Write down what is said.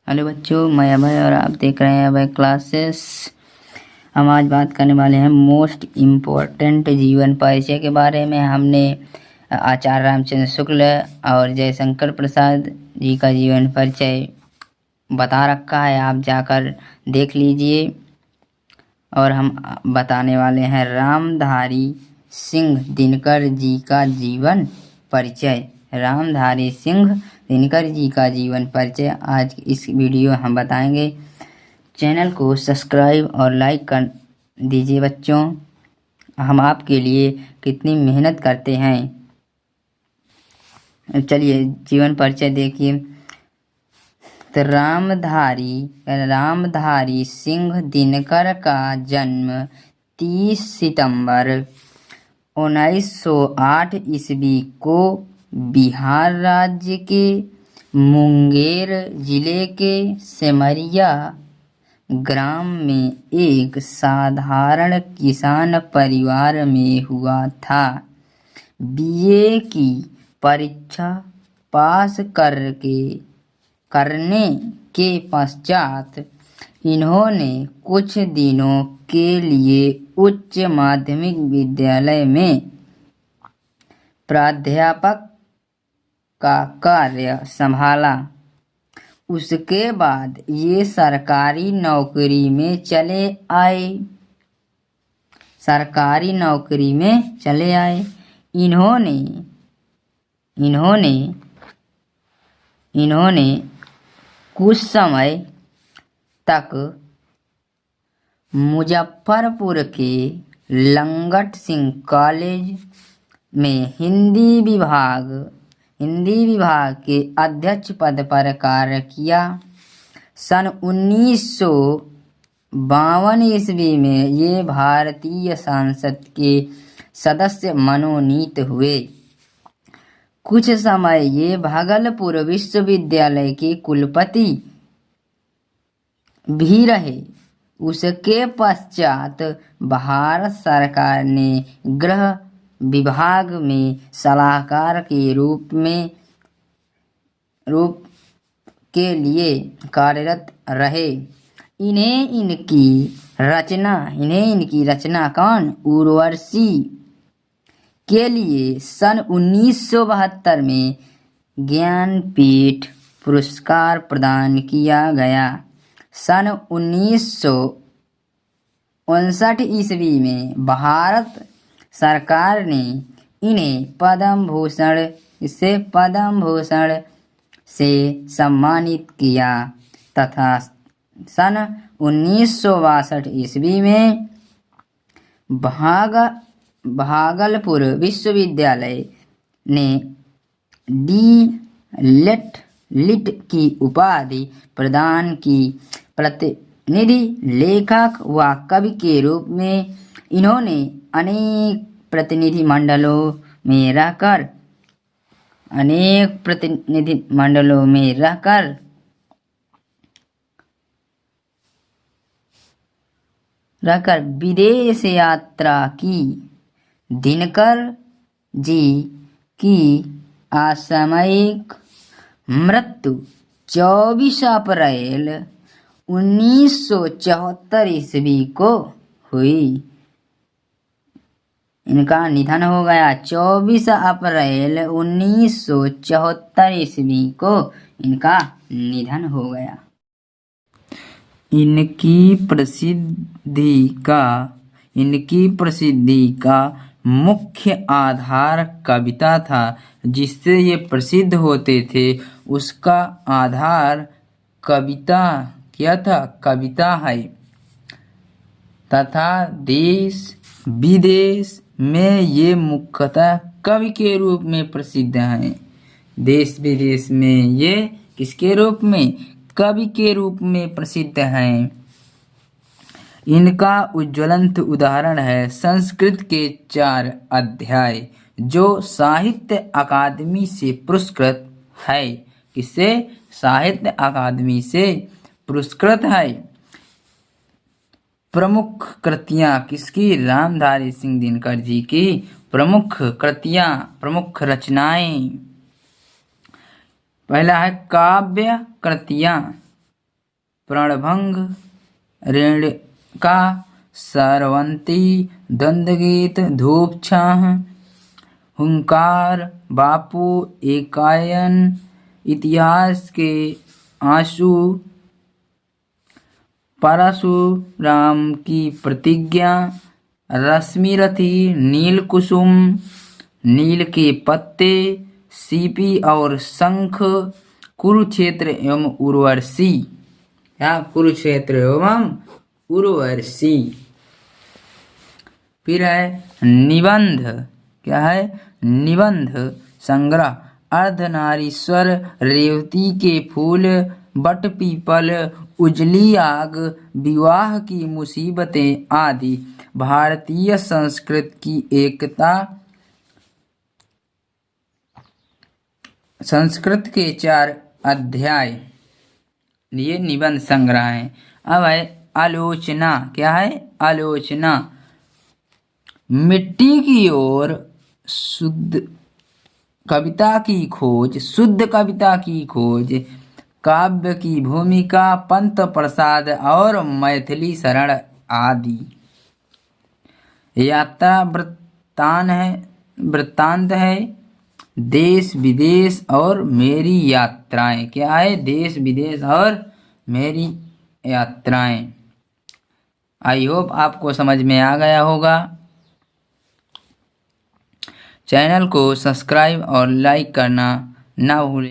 Hello बच्चों, मैं अभय और आप देख रहे हैं अभय क्लासेस। हम आज बात करने वाले हैं मोस्ट इम्पोर्टेंट जीवन परिचय के बारे में। हमने आचार्य रामचंद्र शुक्ल और जयशंकर प्रसाद जी का जीवन परिचय बता रखा है, आप जाकर देख लीजिए। और हम बताने वाले हैं रामधारी सिंह दिनकर जी का जीवन परिचय। रामधारी सिंह दिनकर जी का जीवन परिचय आज इस वीडियो हम बताएंगे। चैनल को सब्सक्राइब और लाइक कर दीजिए बच्चों, हम आपके लिए कितनी मेहनत करते हैं। चलिए जीवन परिचय देखिए। तो रामधारी सिंह दिनकर का जन्म 30 सितंबर 1908 ईस्वी को बिहार राज्य के मुंगेर जिले के सेमरिया ग्राम में एक साधारण किसान परिवार में हुआ था। बीए की परीक्षा पास करने के पश्चात इन्होंने कुछ दिनों के लिए उच्च माध्यमिक विद्यालय में प्राध्यापक का कार्य संभाला। उसके बाद ये सरकारी नौकरी में चले आए। इन्होंने कुछ समय तक मुजफ्फरपुर के लंगट सिंह कॉलेज में हिंदी विभाग के अध्यक्ष पद पर कार्य किया। सन 1952 ईस्वी में ये भारतीय संसद के सदस्य मनोनीत हुए। कुछ समय ये भागलपुर विश्वविद्यालय के कुलपति भी रहे। उसके पश्चात भारत सरकार ने गृह विभाग में सलाहकार के रूप के लिए कार्यरत रहे। इन्हें इनकी रचना उर्वशी के लिए सन 1972 में ज्ञानपीठ पुरस्कार प्रदान किया गया। सन 1959 ईस्वी में भारत सरकार ने इन्हें पद्म भूषण से सम्मानित किया तथा सन 1962 ईस्वी में भागलपुर विश्वविद्यालय ने डी.लिट की उपाधि प्रदान की। प्रतिनिधि लेखक व कवि के रूप में इन्होंने अनेक प्रतिनिधिमंडलों में रहकर विदेश यात्रा की। दिनकर जी की असामयिक मृत्यु 24 अप्रैल 1974 ईस्वी को हुई। इनका निधन हो गया 24 अप्रैल 1974 ईस्वी को इनका निधन हो गया। इनकी प्रसिद्धि का मुख्य आधार कविता था। जिससे ये प्रसिद्ध होते थे उसका आधार कविता क्या था? कविता है। तथा देश विदेश में ये मुख्यतः कवि के रूप में प्रसिद्ध हैं। देश विदेश में ये किसके रूप में? कवि के रूप में प्रसिद्ध हैं। इनका उज्ज्वलंत उदाहरण है संस्कृत के 4 अध्याय जो साहित्य अकादमी से पुरस्कृत है। किससे? साहित्य अकादमी से पुरस्कृत है। प्रमुख कृतियां किसकी? रामधारी सिंह दिनकर जी की प्रमुख रचनाएं। पहला है काव्य कृतियां। प्रणभंग, रेणुका, सरवंती, द्वंद्वगीत, धूप छाह, हुंकार, बापू, एकायन, इतिहास के आंसू, परशुराम की प्रतिज्ञा, रश्मिरथी, नील कुसुम, नील के पत्ते, सीपी और शंख, कुरुक्षेत्र एवं उर्वशी। यहाँ कुरुक्षेत्र एवं उर्वशी। फिर है निबंध। क्या है? निबंध संग्रह। अर्धनारीश्वर, रेवती के फूल, बट पीपल, उजली आग, विवाह की मुसीबतें आदि। भारतीय संस्कृत की एकता। संस्कृत के 4 अध्याय ये निबंध संग्रह है। अब है आलोचना। क्या है? आलोचना। मिट्टी की ओर शुद्ध कविता की खोज, शुद्ध कविता की खोज, काव्य की भूमिका, पंत प्रसाद और मैथिली शरण आदि। यात्रा वृत्तांत है देश विदेश और मेरी यात्राएं। क्या है? देश विदेश और मेरी यात्राएं। आई होप आपको समझ में आ गया होगा। चैनल को सब्सक्राइब और लाइक करना ना भूलें।